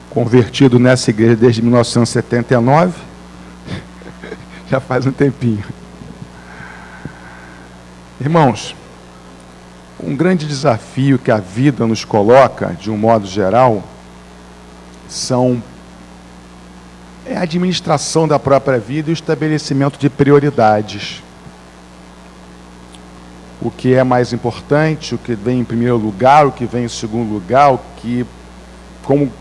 convertido nessa igreja desde 1979, já faz um tempinho. Irmãos, um grande desafio que a vida nos coloca, de um modo geral, é a administração da própria vida e o estabelecimento de prioridades. O que é mais importante, o que vem em primeiro lugar, o que vem em segundo lugar,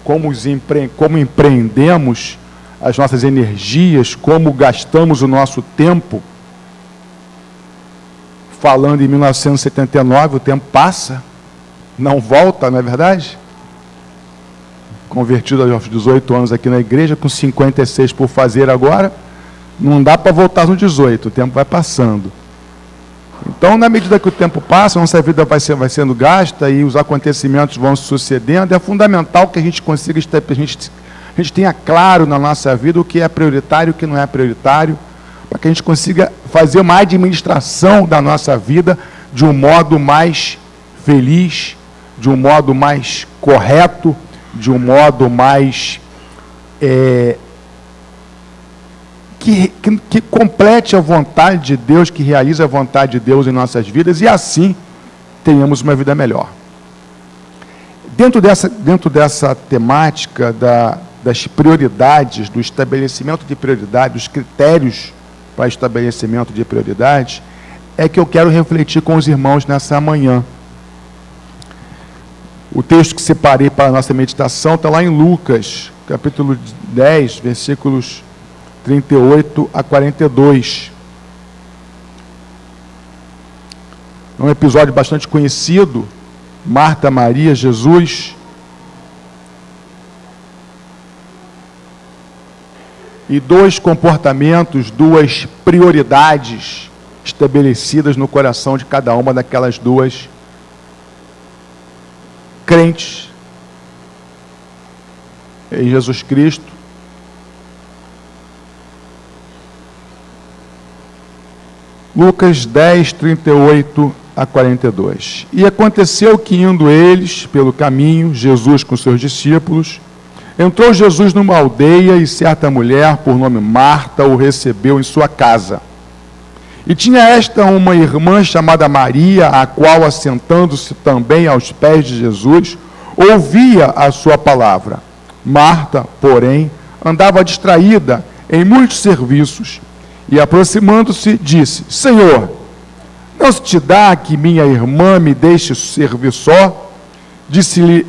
como empreendemos as nossas energias, como gastamos o nosso tempo. Falando em 1979, o tempo passa, não volta, não é verdade? Convertido aos 18 anos aqui na igreja, com 56 por fazer agora, não dá para voltar no 18, o tempo vai passando. Então, na medida que o tempo passa, a nossa vida vai sendo gasta e os acontecimentos vão se sucedendo, é fundamental que a gente consiga, a gente tenha claro na nossa vida o que é prioritário e o que não é prioritário, para que a gente consiga fazer uma administração da nossa vida de um modo mais feliz, de um modo mais correto, de um modo mais que complete a vontade de Deus, que realize a vontade de Deus em nossas vidas, e assim tenhamos uma vida melhor. Dentro dessa temática das prioridades, do estabelecimento de prioridades, dos critérios para estabelecimento de prioridades, é que eu quero refletir com os irmãos nessa manhã. O texto que separei para a nossa meditação está lá em Lucas, capítulo 10, versículos 38 a 42. É um episódio bastante conhecido, Marta, Maria, Jesus. E dois comportamentos, duas prioridades estabelecidas no coração de cada uma daquelas duas crentes em Jesus Cristo. Lucas 10, 38 a 42. E aconteceu que, indo eles pelo caminho, Jesus com seus discípulos, entrou Jesus numa aldeia e certa mulher, por nome Marta, o recebeu em sua casa. E tinha esta uma irmã chamada Maria, a qual, assentando-se também aos pés de Jesus, ouvia a sua palavra. Marta, porém, andava distraída em muitos serviços, e aproximando-se, disse: Senhor, não se te dá que minha irmã me deixe servir só? Dize-lhe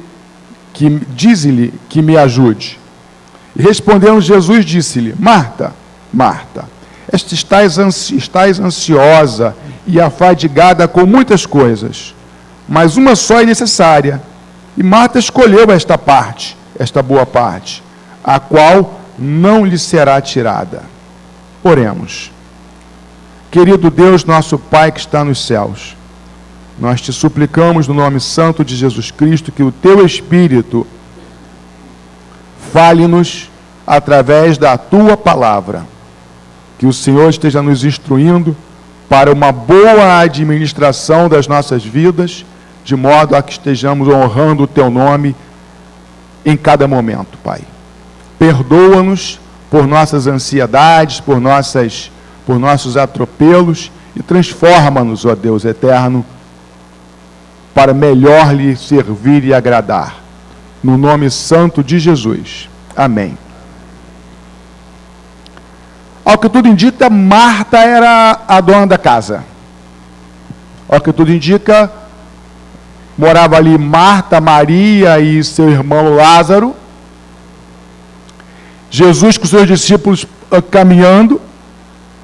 que me ajude. E respondendo Jesus, disse-lhe: Marta, Marta, estás ansiosa e afadigada com muitas coisas, mas uma só é necessária. E Marta escolheu esta parte, esta boa parte, a qual não lhe será tirada. Oremos. Querido Deus, nosso Pai que está nos céus, nós te suplicamos no nome santo de Jesus Cristo que o teu Espírito fale-nos através da tua palavra, que o Senhor esteja nos instruindo para uma boa administração das nossas vidas, de modo a que estejamos honrando o teu nome em cada momento, Pai. Perdoa-nos por nossas ansiedades, por nossos atropelos, e transforma-nos, ó Deus eterno, para melhor lhe servir e agradar. No nome santo de Jesus. Amém. Ao que tudo indica, Marta era a dona da casa. Ao que tudo indica, morava ali Marta, Maria e seu irmão Lázaro. Jesus com seus discípulos caminhando,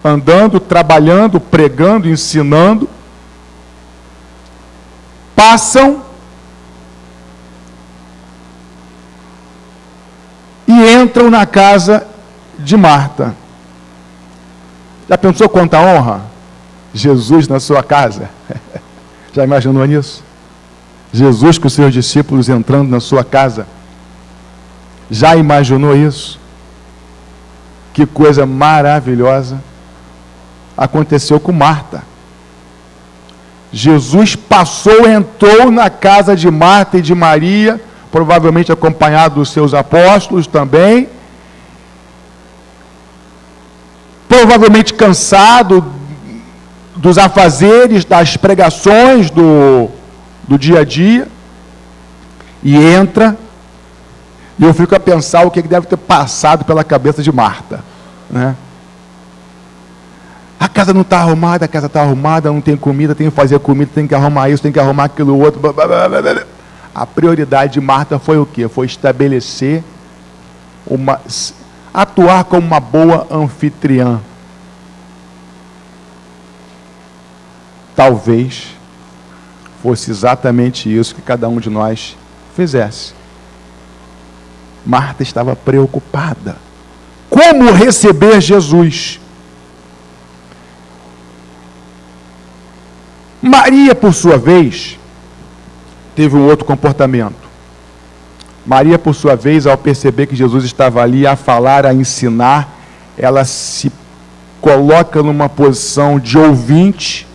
andando, trabalhando, pregando, ensinando. Passam e entram na casa de Marta. Já pensou quanta honra? Jesus na sua casa. Já imaginou nisso? Jesus com seus discípulos entrando na sua casa. Já imaginou isso? Que coisa maravilhosa aconteceu com Marta. Jesus entrou na casa de Marta e de Maria, provavelmente acompanhado dos seus apóstolos também, provavelmente cansado dos afazeres, das pregações do dia a dia, e entra, e eu fico a pensar o que deve ter passado pela cabeça de Marta, né? A casa não está arrumada, a casa está arrumada, não tem comida, tem que fazer comida, tem que arrumar isso, tem que arrumar aquilo outro. A prioridade de Marta foi o quê? Foi estabelecer, atuar como uma boa anfitriã. Talvez fosse exatamente isso que cada um de nós fizesse. Marta estava preocupada. Como receber Jesus? Maria, por sua vez, teve um outro comportamento. Maria, por sua vez, ao perceber que Jesus estava ali a falar, a ensinar, ela se coloca numa posição de ouvinte,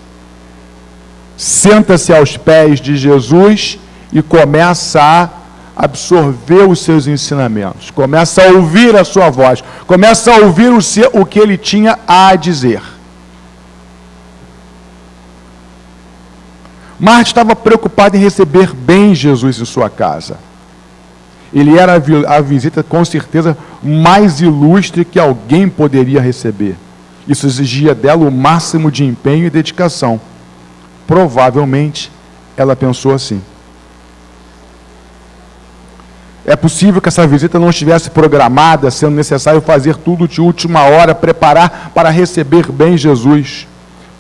senta-se aos pés de Jesus e começa a absorver os seus ensinamentos, começa a ouvir a sua voz, começa a ouvir o que ele tinha a dizer. Marta estava preocupada em receber bem Jesus em sua casa. Ele era a visita, com certeza, mais ilustre que alguém poderia receber. Isso exigia dela o máximo de empenho e dedicação. Provavelmente, ela pensou assim. É possível que essa visita não estivesse programada, sendo necessário fazer tudo de última hora, preparar para receber bem Jesus.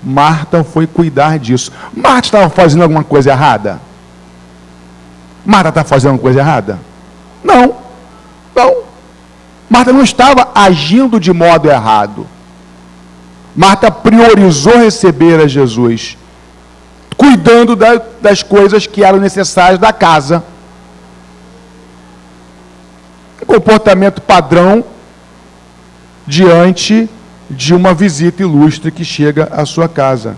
Marta foi cuidar disso. Marta estava fazendo alguma coisa errada? Marta está fazendo alguma coisa errada? Não. Marta não estava agindo de modo errado. Marta priorizou receber a Jesus, cuidando das coisas que eram necessárias da casa. Um comportamento padrão diante de uma visita ilustre que chega à sua casa.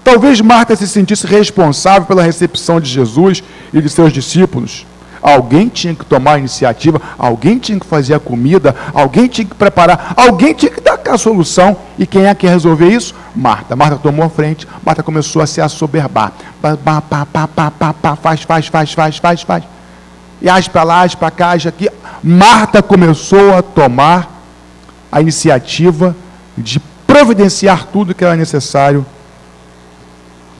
Talvez Marta se sentisse responsável pela recepção de Jesus e de seus discípulos. Alguém tinha que tomar a iniciativa, alguém tinha que fazer a comida, alguém tinha que preparar, alguém tinha que dar a solução. E quem é que ia resolver isso? Marta. Marta tomou a frente, Marta começou a se assoberbar. Faz. E age para lá, age para cá, age aqui. Marta começou a tomar a iniciativa de providenciar tudo que era necessário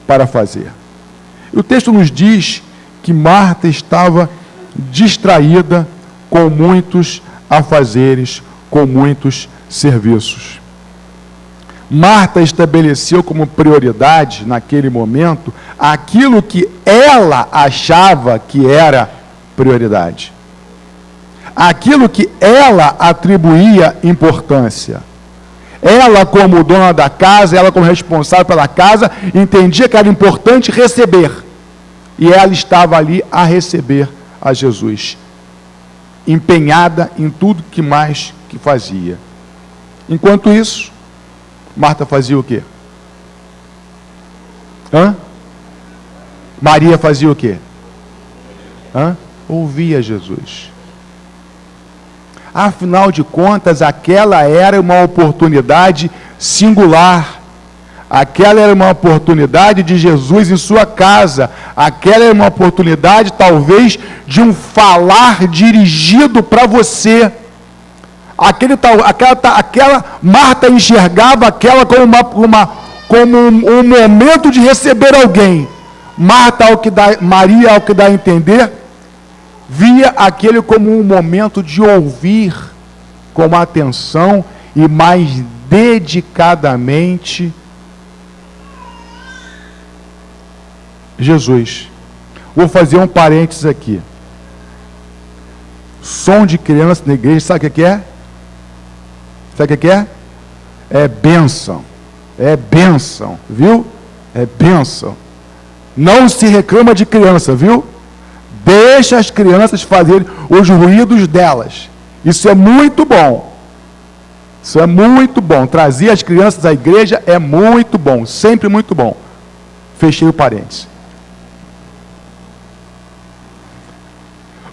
para fazer. E o texto nos diz que Marta estava distraída com muitos afazeres, com muitos serviços. Marta estabeleceu como prioridade, naquele momento, aquilo que ela achava que era prioridade. Aquilo que ela atribuía importância. Ela, como dona da casa, ela como responsável pela casa, entendia que era importante receber. E ela estava ali a receber a Jesus, empenhada em tudo que mais que fazia. Enquanto isso, Marta fazia o quê? Maria fazia o quê? Ouvia Jesus. Afinal de contas, aquela era uma oportunidade singular. Aquela era uma oportunidade de Jesus em sua casa. Aquela era uma oportunidade, talvez, de um falar dirigido para você. Aquela Marta enxergava aquela como um momento de receber alguém. Maria, ao que dá a entender, via aquele como um momento de ouvir com atenção e mais dedicadamente Jesus. Vou fazer um parênteses aqui. Som de criança na igreja, sabe o que é? Sabe o que é? É bênção. É bênção, viu? É bênção. Não se reclama de criança, viu? Deixa as crianças fazerem os ruídos delas. Isso é muito bom. Isso é muito bom. Trazer as crianças à igreja é muito bom. Sempre muito bom. Fechei o parênteses.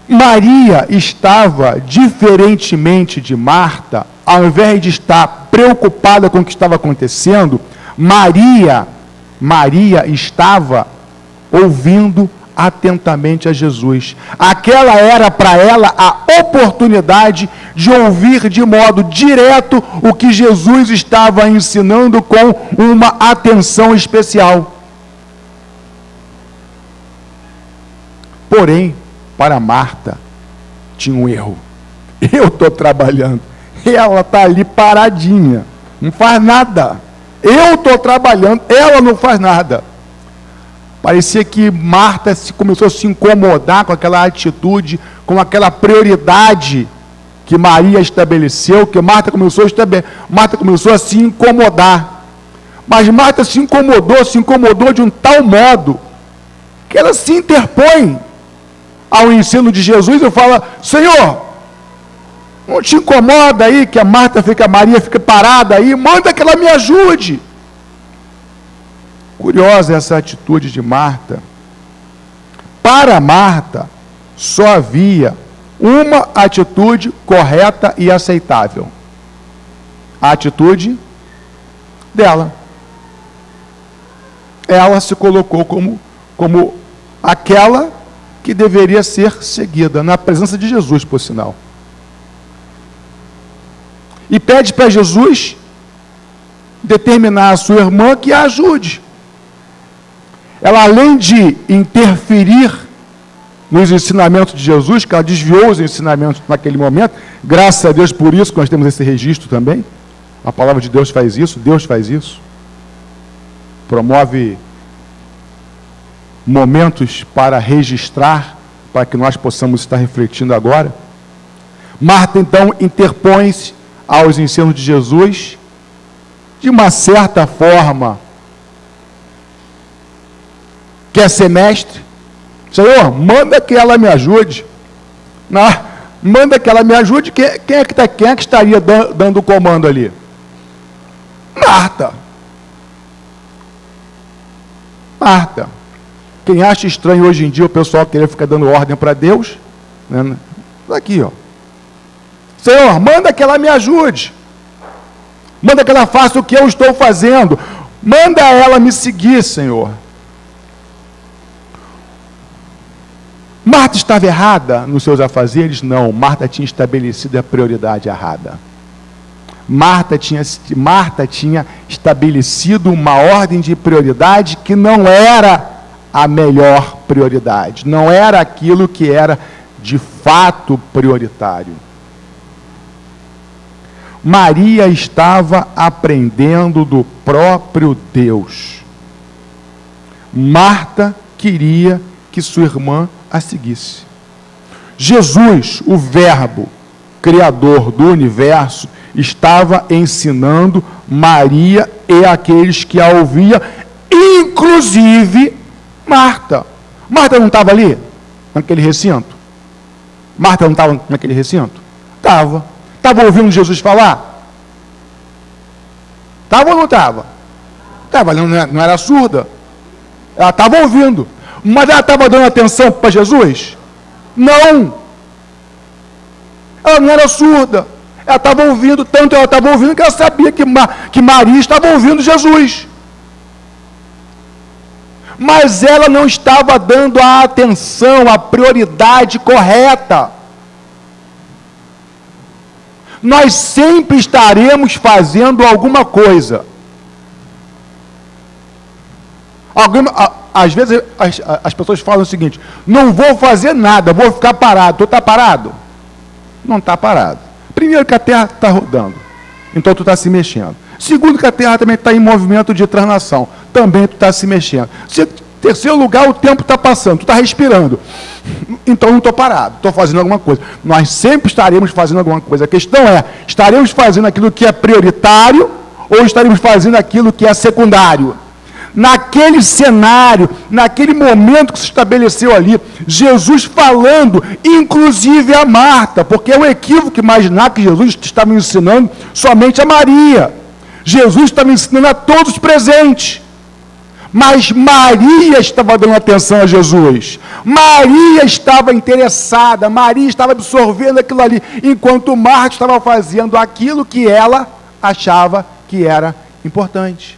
Maria estava, diferentemente de Marta, ao invés de estar preocupada com o que estava acontecendo, Maria estava ouvindo atentamente a Jesus. Aquela era para ela a oportunidade de ouvir de modo direto o que Jesus estava ensinando com uma atenção especial. Porém, para Marta, tinha um erro. Eu estou trabalhando, ela está ali paradinha, não faz nada. Eu estou trabalhando, ela não faz nada. Parecia que Marta começou a se incomodar com aquela atitude, com aquela prioridade que Maria estabeleceu, que Marta começou a se incomodar. Mas Marta se incomodou de um tal modo, que ela se interpõe ao ensino de Jesus e fala: Senhor, não te incomoda aí que a Maria fica parada aí, manda que ela me ajude. Curiosa essa atitude de Marta. Para Marta, só havia uma atitude correta e aceitável. A atitude dela. Ela se colocou como aquela que deveria ser seguida, na presença de Jesus, por sinal. E pede para Jesus determinar a sua irmã que a ajude. Ela, além de interferir nos ensinamentos de Jesus, que ela desviou os ensinamentos naquele momento, graças a Deus por isso que nós temos esse registro também. A palavra de Deus faz isso, Deus faz isso. Promove momentos para registrar, para que nós possamos estar refletindo agora. Marta, então, interpõe-se aos ensinos de Jesus, de uma certa forma, quer ser mestre. Senhor, manda que ela me ajude. Não, manda que ela me ajude. Quem é que estaria dando o comando ali? Marta. Quem acha estranho hoje em dia o pessoal querer ficar dando ordem para Deus, né? Aqui, ó. Senhor, manda que ela me ajude. Manda que ela faça o que eu estou fazendo. Manda ela me seguir, Senhor. Marta estava errada nos seus afazeres? Não, Marta tinha estabelecido a prioridade errada. Marta tinha estabelecido uma ordem de prioridade que não era a melhor prioridade, não era aquilo que era de fato prioritário. Maria estava aprendendo do próprio Deus. Marta queria que sua irmã a seguisse. Jesus, o Verbo, Criador do universo, estava ensinando Maria e aqueles que a ouviam, inclusive Marta. Marta não estava ali, naquele recinto? Marta não estava naquele recinto? Estava. Estava ouvindo Jesus falar? Estava ou não estava? Estava, não era surda. Ela estava ouvindo. Mas ela estava dando atenção para Jesus? Não. Ela não era surda. Ela estava ouvindo, tanto ela estava ouvindo que ela sabia que Maria estava ouvindo Jesus. Mas ela não estava dando a atenção, a prioridade correta. Nós sempre estaremos fazendo alguma coisa. Às vezes as pessoas falam o seguinte: não vou fazer nada, vou ficar parado. Tu está parado? Não está parado. Primeiro, que a terra está rodando, então tu está se mexendo. Segundo, que a terra também está em movimento de translação, também tu está se mexendo. Terceiro lugar, o tempo está passando, tu está respirando, então não estou parado, estou fazendo alguma coisa. Nós sempre estaremos fazendo alguma coisa. A questão é: estaremos fazendo aquilo que é prioritário ou estaremos fazendo aquilo que é secundário? Naquele cenário, naquele momento que se estabeleceu ali, Jesus falando, inclusive a Marta, porque é um equívoco imaginar que Jesus estava ensinando somente a Maria. Jesus estava ensinando a todos os presentes. Mas Maria estava dando atenção a Jesus. Maria estava interessada, Maria estava absorvendo aquilo ali, enquanto Marta estava fazendo aquilo que ela achava que era importante.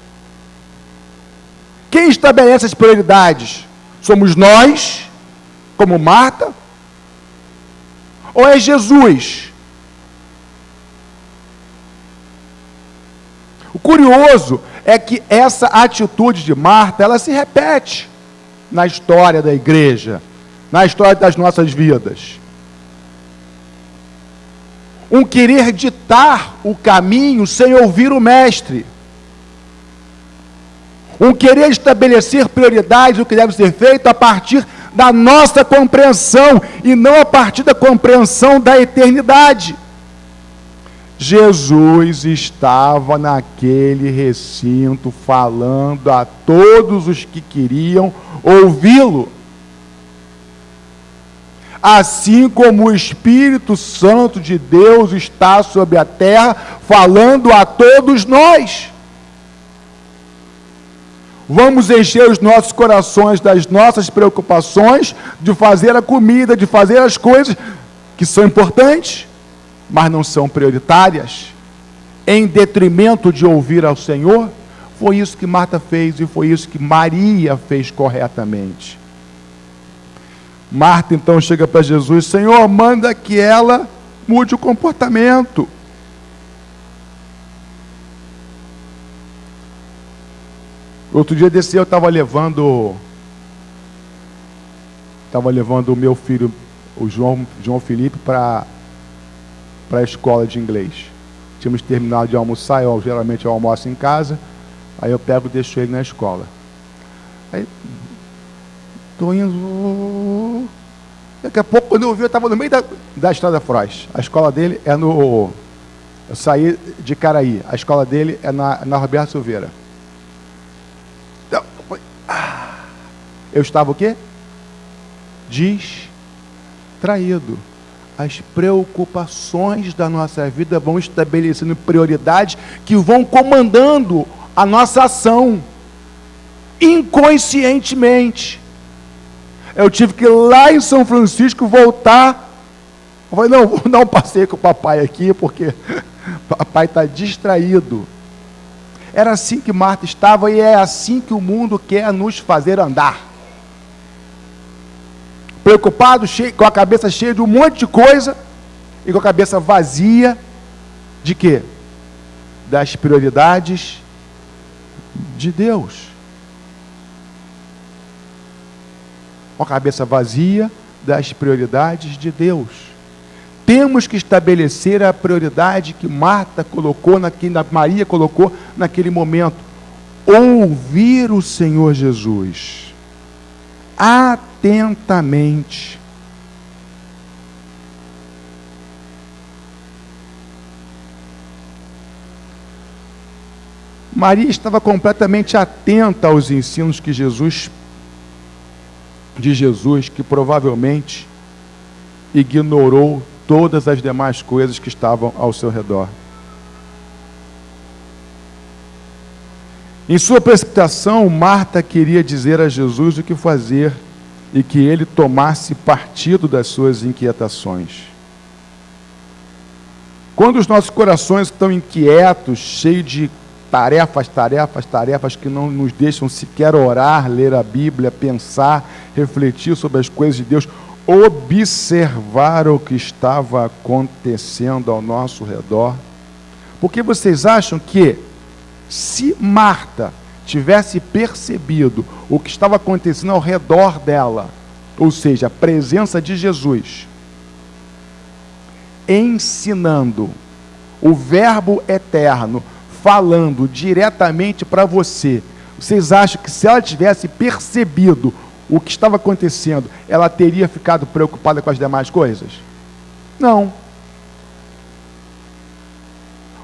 Quem estabelece as prioridades? Somos nós, como Marta? Ou é Jesus? O curioso é que essa atitude de Marta, ela se repete na história da igreja, na história das nossas vidas. Um querer ditar o caminho sem ouvir o mestre. Um querer estabelecer prioridades, o que deve ser feito a partir da nossa compreensão e não a partir da compreensão da eternidade. Jesus estava naquele recinto falando a todos os que queriam ouvi-lo. Assim como o Espírito Santo de Deus está sobre a terra, falando a todos nós. Vamos encher os nossos corações das nossas preocupações, de fazer a comida, de fazer as coisas que são importantes, mas não são prioritárias, em detrimento de ouvir ao Senhor. Foi isso que Marta fez e foi isso que Maria fez corretamente. Marta então chega para Jesus: Senhor, manda que ela mude o comportamento. Outro dia desse eu estava levando o meu filho, o João Felipe, para a escola de inglês. Tínhamos terminado de almoçar, geralmente eu almoço em casa, aí eu pego e deixo ele na escola. Aí, estou indo... Daqui a pouco, quando eu vi, eu estava no meio da Estrada Froz. A escola dele é no... Eu saí de Caraí, a escola dele é na Roberto Silveira. Eu estava o quê? Distraído. As preocupações da nossa vida vão estabelecendo prioridades que vão comandando a nossa ação, inconscientemente. Eu tive que ir lá em São Francisco voltar. Eu falei, não, vou dar um passeio com o papai aqui, porque o papai está distraído. Era assim que Marta estava e é assim que o mundo quer nos fazer andar. Preocupado, com a cabeça cheia de um monte de coisa e com a cabeça vazia de quê? Das prioridades de Deus. Com a cabeça vazia das prioridades de Deus. Temos que estabelecer a prioridade que Marta colocou, Maria colocou naquele momento. Ouvir o Senhor Jesus atentamente. Maria estava completamente atenta aos ensinos de Jesus, que provavelmente ignorou todas as demais coisas que estavam ao seu redor. Em sua precipitação, Marta queria dizer a Jesus o que fazer e que ele tomasse partido das suas inquietações. Quando os nossos corações estão inquietos, cheios de tarefas que não nos deixam sequer orar, ler a Bíblia, pensar, refletir sobre as coisas de Deus, observar o que estava acontecendo ao nosso redor. Porque vocês acham que se Marta tivesse percebido o que estava acontecendo ao redor dela, ou seja, a presença de Jesus, ensinando o verbo eterno, falando diretamente para você, vocês acham que se ela tivesse percebido o que estava acontecendo, ela teria ficado preocupada com as demais coisas? Não.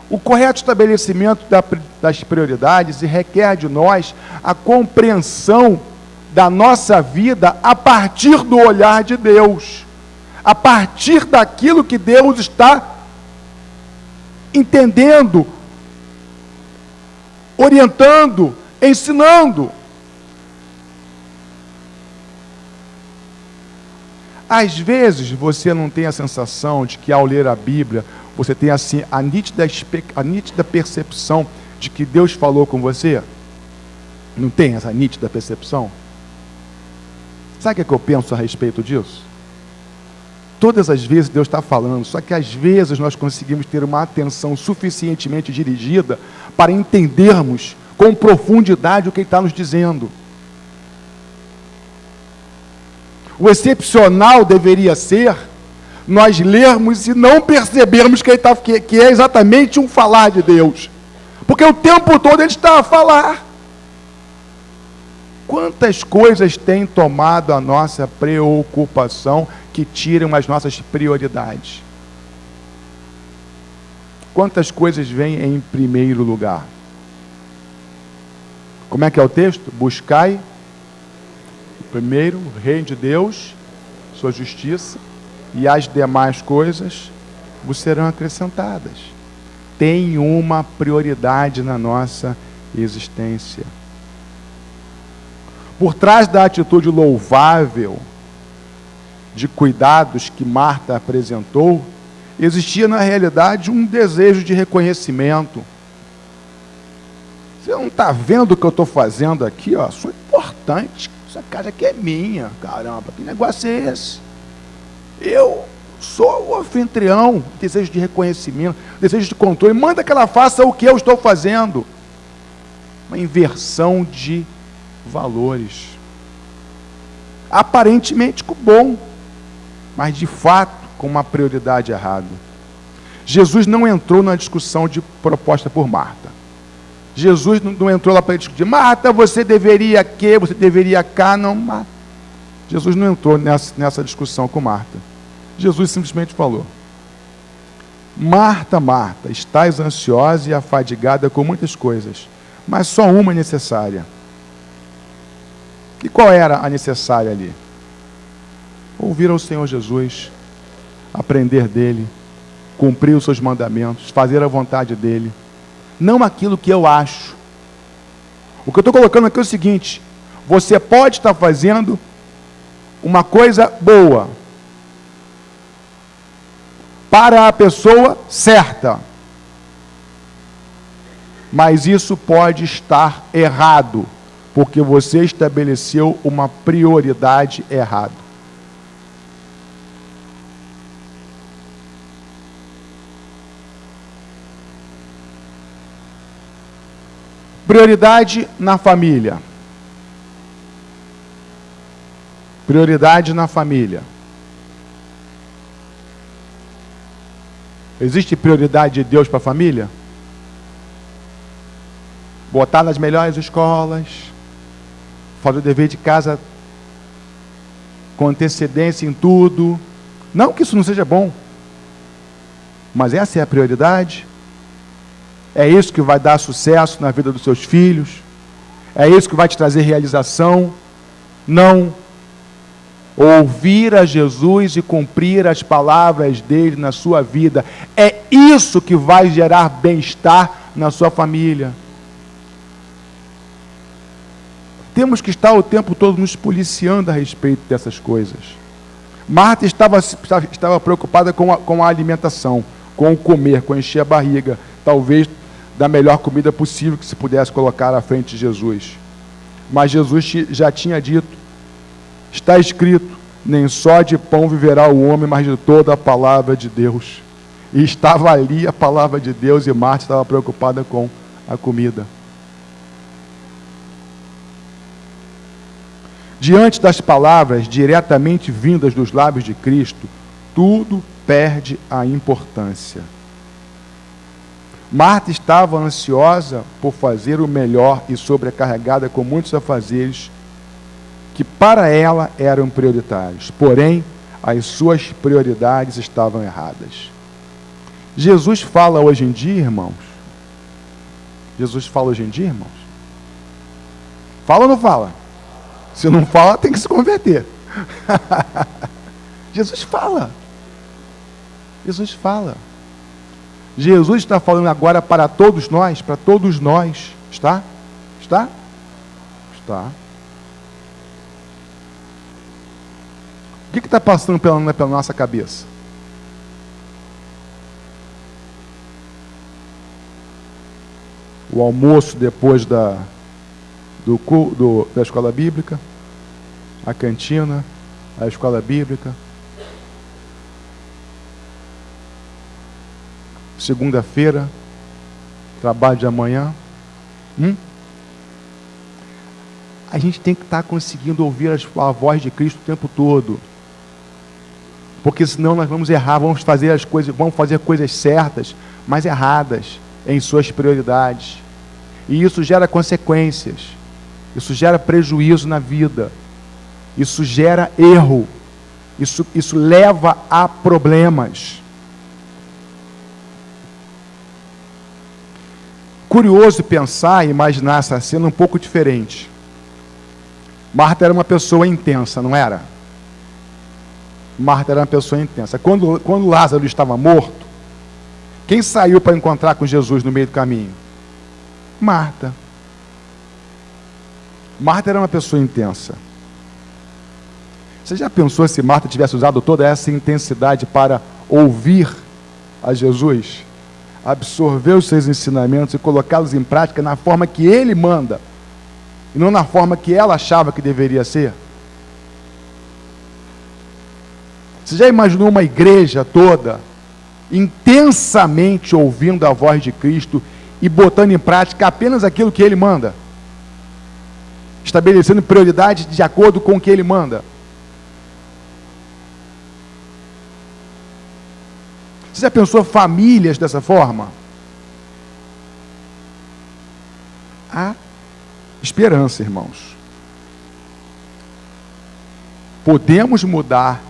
O correto estabelecimento das prioridades requer de nós a compreensão da nossa vida a partir do olhar de Deus, a partir daquilo que Deus está entendendo, orientando, ensinando. Às vezes você não tem a sensação de que ao ler a Bíblia, você tem assim a nítida percepção de que Deus falou com você? Não tem essa nítida percepção? Sabe o que eu penso a respeito disso? Todas as vezes Deus está falando, só que às vezes nós conseguimos ter uma atenção suficientemente dirigida para entendermos com profundidade o que Ele está nos dizendo. O excepcional deveria ser nós lermos e não percebermos que é exatamente um falar de Deus. Porque o tempo todo Ele está a falar. Quantas coisas têm tomado a nossa preocupação que tiram as nossas prioridades? Quantas coisas vêm em primeiro lugar? Como é que é o texto? Buscai primeiro o reino de Deus, sua justiça, e as demais coisas vos serão acrescentadas. Tem uma prioridade na nossa existência. Por trás da atitude louvável de cuidados que Marta apresentou, existia na realidade um desejo de reconhecimento. Você não está vendo o que eu estou fazendo aqui? Ó? Sou importante. Essa casa aqui é minha. Caramba, que negócio é esse? Eu sou o anfitrião. Desejo de reconhecimento, desejo de controle. Manda que ela faça o que eu estou fazendo. Uma inversão de valores. Aparentemente bom, mas de fato com uma prioridade errada. Jesus não entrou na discussão proposta por Marta. Jesus não entrou lá para discutir, Marta, você deveria que, você deveria cá, não, Marta. Jesus não entrou nessa discussão com Marta. Jesus simplesmente falou, Marta, Marta, estás ansiosa e afadigada com muitas coisas, mas só uma é necessária. E qual era a necessária ali? Ouvir ao Senhor Jesus, aprender dele, cumprir os seus mandamentos, fazer a vontade dele, não aquilo que eu acho. O que eu estou colocando aqui é o seguinte, você pode estar fazendo uma coisa boa para a pessoa certa, mas isso pode estar errado, porque você estabeleceu uma prioridade errada. Prioridade na família. Prioridade na família. Existe prioridade de Deus para a família? Botar nas melhores escolas, fazer o dever de casa com antecedência em tudo. Não que isso não seja bom, mas essa é a prioridade. É isso que vai dar sucesso na vida dos seus filhos? É isso que vai te trazer realização? Não. Ouvir a Jesus e cumprir as palavras dele na sua vida. É isso que vai gerar bem-estar na sua família. Temos que estar o tempo todo nos policiando a respeito dessas coisas. Marta estava preocupada com a alimentação, com o comer, com encher a barriga, talvez da melhor comida possível que se pudesse colocar à frente de Jesus. Mas Jesus já tinha dito, está escrito, nem só de pão viverá o homem, mas de toda a palavra de Deus. E estava ali a palavra de Deus e Marta estava preocupada com a comida. Diante das palavras diretamente vindas dos lábios de Cristo, tudo perde a importância. Marta estava ansiosa por fazer o melhor e sobrecarregada com muitos afazeres que para ela eram prioritários. Porém, as suas prioridades estavam erradas. Jesus fala hoje em dia, irmãos? Jesus fala hoje em dia, irmãos? Fala ou não fala? Se não fala, tem que se converter. Jesus fala. Jesus fala. Jesus está falando agora para todos nós, está? Está? Está. O que está passando pela nossa cabeça? O almoço depois da escola bíblica, a cantina, a escola bíblica, segunda-feira, trabalho de amanhã. A gente tem que estar conseguindo ouvir a voz de Cristo o tempo todo, porque senão nós vamos errar, vamos fazer coisas certas, mas erradas em suas prioridades, e isso gera consequências, isso gera prejuízo na vida, isso gera erro, isso leva a problemas. Curioso pensar e imaginar essa cena um pouco diferente. Marta era uma pessoa intensa, não era? Marta era uma pessoa intensa. Quando Lázaro estava morto, quem saiu para encontrar com Jesus no meio do caminho? Marta. Marta era uma pessoa intensa. Você já pensou se Marta tivesse usado toda essa intensidade para ouvir a Jesus, absorver os seus ensinamentos e colocá-los em prática na forma que ele manda, e não na forma que ela achava que deveria ser? Você já imaginou uma igreja toda intensamente ouvindo a voz de Cristo e botando em prática apenas aquilo que ele manda, estabelecendo prioridades de acordo com o que ele manda? Você já pensou famílias dessa forma? Há esperança, irmãos. Podemos mudar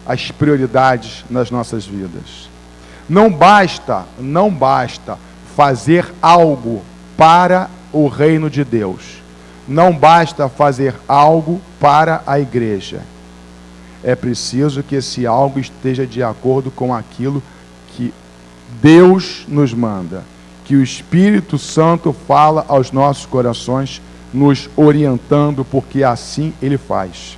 as prioridades nas nossas vidas. Não basta fazer algo para o reino de Deus. Não basta fazer algo para a igreja. É preciso que esse algo esteja de acordo com aquilo que Deus nos manda, que o Espírito Santo fala aos nossos corações, nos orientando, porque assim Ele faz.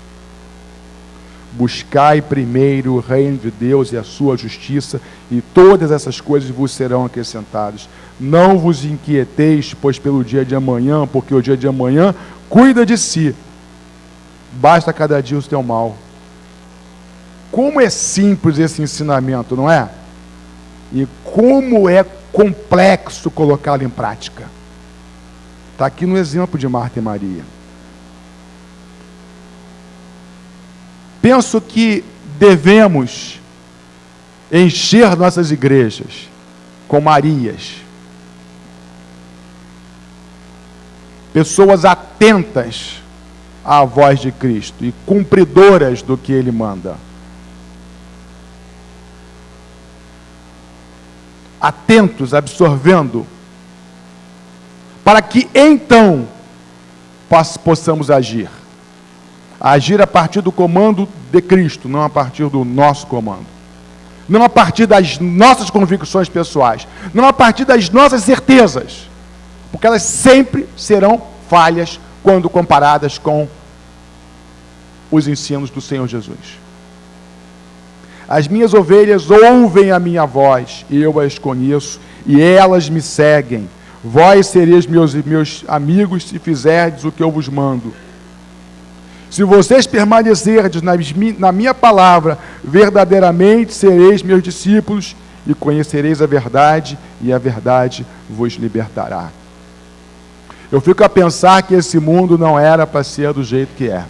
Buscai primeiro o reino de Deus e a sua justiça, e todas essas coisas vos serão acrescentadas. Não vos inquieteis, pois pelo dia de amanhã, porque o dia de amanhã cuida de si. Basta cada dia o teu mal. Como é simples esse ensinamento, não é? E como é complexo colocá-lo em prática. Está aqui no exemplo de Marta e Maria. Penso que devemos encher nossas igrejas com Marias, pessoas atentas à voz de Cristo e cumpridoras do que Ele manda. Atentos, absorvendo, para que então possamos agir. Agir a partir do comando de Cristo, não a partir do nosso comando. Não a partir das nossas convicções pessoais, não a partir das nossas certezas, porque elas sempre serão falhas quando comparadas com os ensinos do Senhor Jesus. As minhas ovelhas ouvem a minha voz, e eu as conheço, e elas me seguem. Vós sereis meus amigos se fizerdes o que eu vos mando. Se vocês permanecerdes na minha palavra, verdadeiramente sereis meus discípulos, e conhecereis a verdade, e a verdade vos libertará. Eu fico a pensar que esse mundo não era para ser do jeito que é.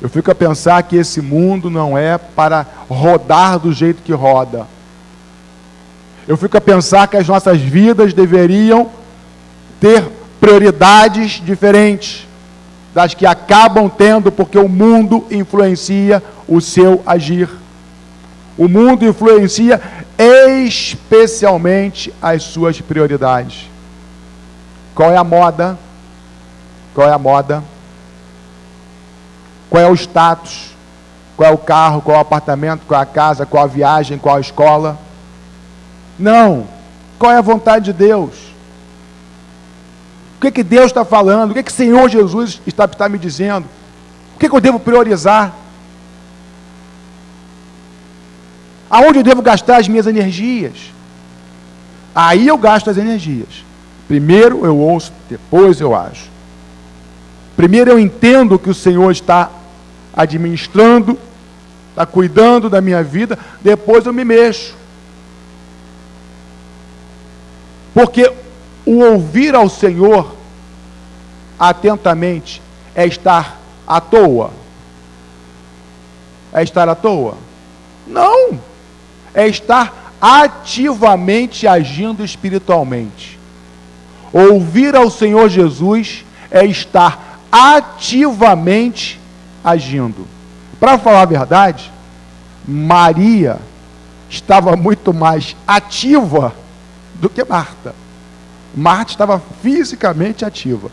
Eu fico a pensar que esse mundo não é para rodar do jeito que roda. Eu fico a pensar que as nossas vidas deveriam ter prioridades diferentes das que acabam tendo, porque o mundo influencia o seu agir. O mundo influencia especialmente as suas prioridades. Qual é a moda? Qual é a moda? Qual é o status? Qual é o carro? Qual é o apartamento? Qual é a casa? Qual a viagem? Qual a escola? Não. Qual é a vontade de Deus? O que Deus está falando? O que o Senhor Jesus está me dizendo? O que eu devo priorizar? Aonde eu devo gastar as minhas energias? Aí eu gasto as energias. Primeiro eu ouço, depois eu ajo. Primeiro eu entendo que o Senhor está administrando, está cuidando da minha vida, depois eu me mexo. Porque o ouvir ao Senhor atentamente é estar à toa. É estar à toa? Não! É estar ativamente agindo espiritualmente. Ouvir ao Senhor Jesus é estar ativamente agindo. Para falar a verdade, Maria estava muito mais ativa do que Marta. Marta estava fisicamente ativa,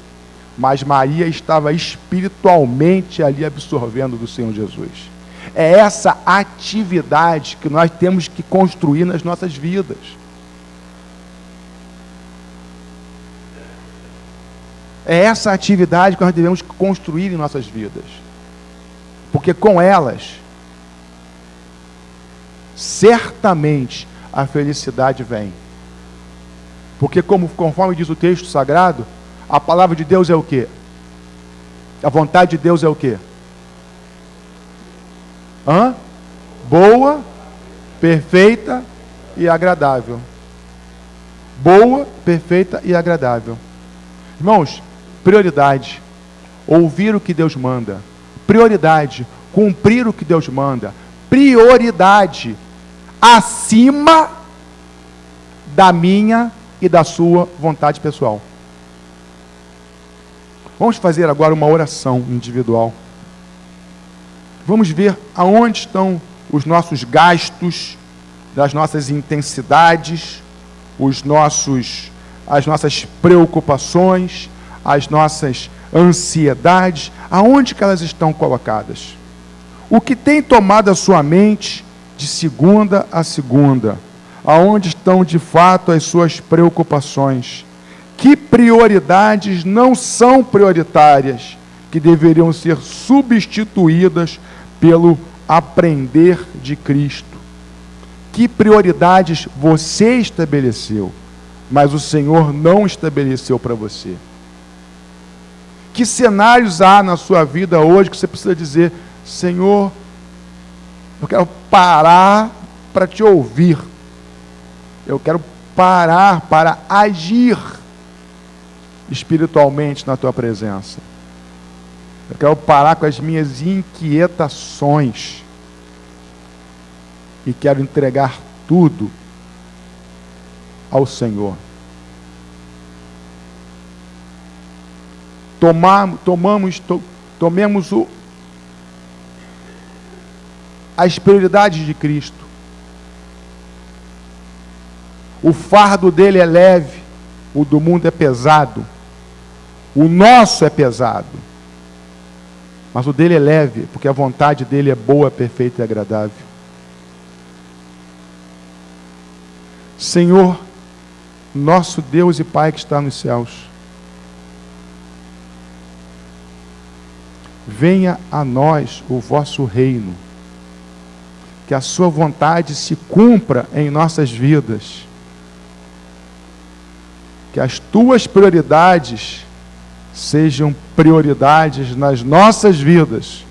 mas Maria estava espiritualmente ali absorvendo do Senhor Jesus. É essa atividade que nós temos que construir nas nossas vidas. É essa atividade que nós devemos construir em nossas vidas. Porque com elas, certamente a felicidade vem. Porque conforme diz o texto sagrado, a palavra de Deus é o quê? A vontade de Deus é o quê? Boa, perfeita e agradável. Boa, perfeita e agradável. Irmãos, prioridade, ouvir o que Deus manda. Prioridade, cumprir o que Deus manda. Prioridade, acima da minha e da sua vontade pessoal. Vamos fazer agora uma oração individual. Vamos ver aonde estão os nossos gastos, das nossas intensidades, as nossas preocupações, as nossas ansiedades, aonde que elas estão colocadas? O que tem tomado a sua mente de segunda a segunda? Aonde estão de fato as suas preocupações? Que prioridades não são prioritárias, que deveriam ser substituídas pelo aprender de Cristo? Que prioridades você estabeleceu, mas o Senhor não estabeleceu para você? Que cenários há na sua vida hoje que você precisa dizer: Senhor, eu quero parar para te ouvir, eu quero parar para agir espiritualmente na tua presença, eu quero parar com as minhas inquietações e quero entregar tudo ao Senhor. Tomemos as prioridades de Cristo. O fardo dele é leve, o do mundo é pesado. O nosso é pesado, mas o dele é leve, porque a vontade dele é boa, perfeita e agradável. Senhor, nosso Deus e Pai que está nos céus, venha a nós o vosso reino, que a sua vontade se cumpra em nossas vidas, que as tuas prioridades sejam prioridades nas nossas vidas,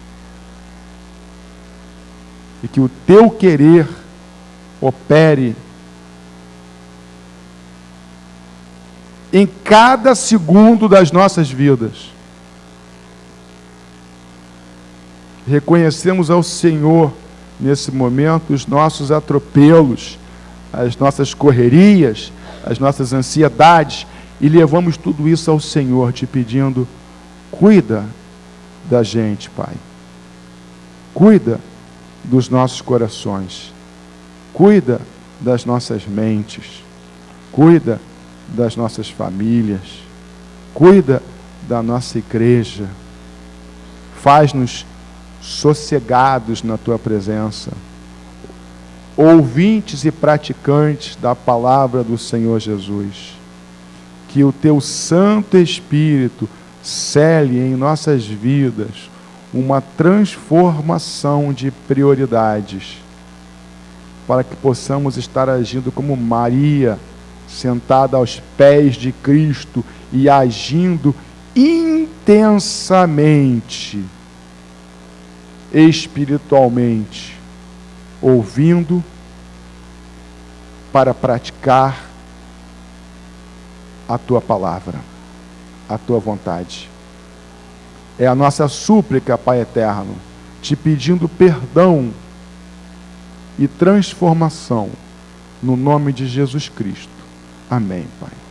e que o teu querer opere em cada segundo das nossas vidas. Reconhecemos ao Senhor nesse momento os nossos atropelos, as nossas correrias, as nossas ansiedades, e levamos tudo isso ao Senhor, te pedindo: cuida da gente, Pai. Cuida dos nossos corações. Cuida das nossas mentes. Cuida das nossas famílias. Cuida da nossa igreja. Faz-nos sossegados na tua presença, ouvintes e praticantes da palavra do Senhor Jesus. Que o teu Santo Espírito cele em nossas vidas uma transformação de prioridades, para que possamos estar agindo como Maria, sentada aos pés de Cristo e agindo intensamente, espiritualmente, ouvindo para praticar a tua palavra, a tua vontade. É a nossa súplica, Pai eterno, te pedindo perdão e transformação no nome de Jesus Cristo. Amém, Pai.